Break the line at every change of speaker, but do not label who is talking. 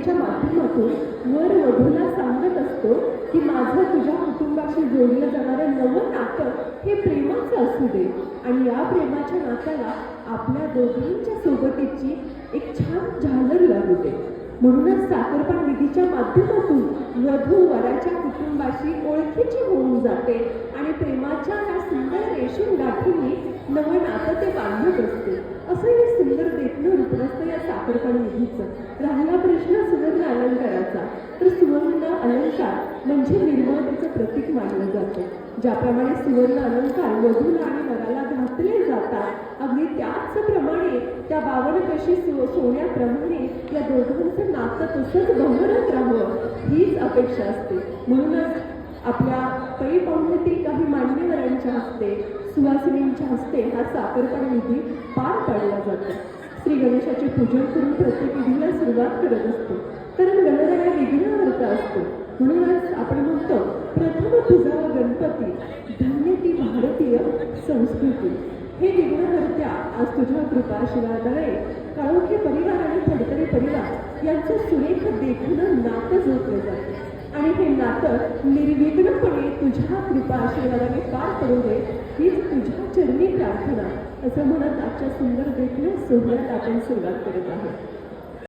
विधीच्या माध्यमातून वर वधूला सांगत असतो की माझं तुझ्या कुटुंबाशी जोडलं जाणारं नवं नातं हे प्रेमाचं असू दे आणि या प्रेमाच्या नात्याला आपल्या दोघांच्या सोबतीची एक छान झालर लागू दे. म्हणूनच साखरपण विधीच्या माध्यमातून वधू वराच्या कुटुंबाशी ओळखीची होऊन जाते आणि प्रेमाच्या या सुंदर रेशीम गाठींनी नवं नातं ते बांधत असते. असं हे सुंदर देखणं रूप असतं या साखरपण विधीचं. राहिला प्रश्न सुवर्ण अलंकाराचा, तर सुवर्ण अलंकार म्हणजे निर्मळतेचं प्रतीक मानलं जातं. ज्याप्रमाणे सुवर्ण अलंकार वधूला आणि वराला घातले जातात, अगदी त्याचप्रमाणे त्या 52 कशी सोन्याप्रमाणे या दोघांचं नातं तसंच बहरत राहावं हीच अपेक्षा असते. म्हणूनच आपल्या पै पाहुण्यातील काही मान्यवरांच्या हस्ते, सुवासिनींच्या हस्ते हा साखरपण विधी पार पाडला जातो. श्री गणेशाचे पूजन करून प्रत्येक विधीला सुरुवात करत असतो, कारण गणराया विघ्नहर्ता असतो. म्हणूनच आपण म्हणतो प्रथम तुझा गणपती, धन्य ती भारतीय संस्कृती. हे विघ्नहर्त्या आज तुझ्या कृपाशीर्वादाने काळोखे परिवार आणि फडतरी परिवार यांचं सुरेख देखणं नातं जोडलं जातं आणि हे नातं निर्विघ्नपणे तुझ्या कृपा आशीर्वादाने पार पडू दे हीच तुझ्या चरणी प्रार्थना असं म्हणत आजच्या सुंदर देखणं सोहळ्यात आपण सुरुवात करत आहोत.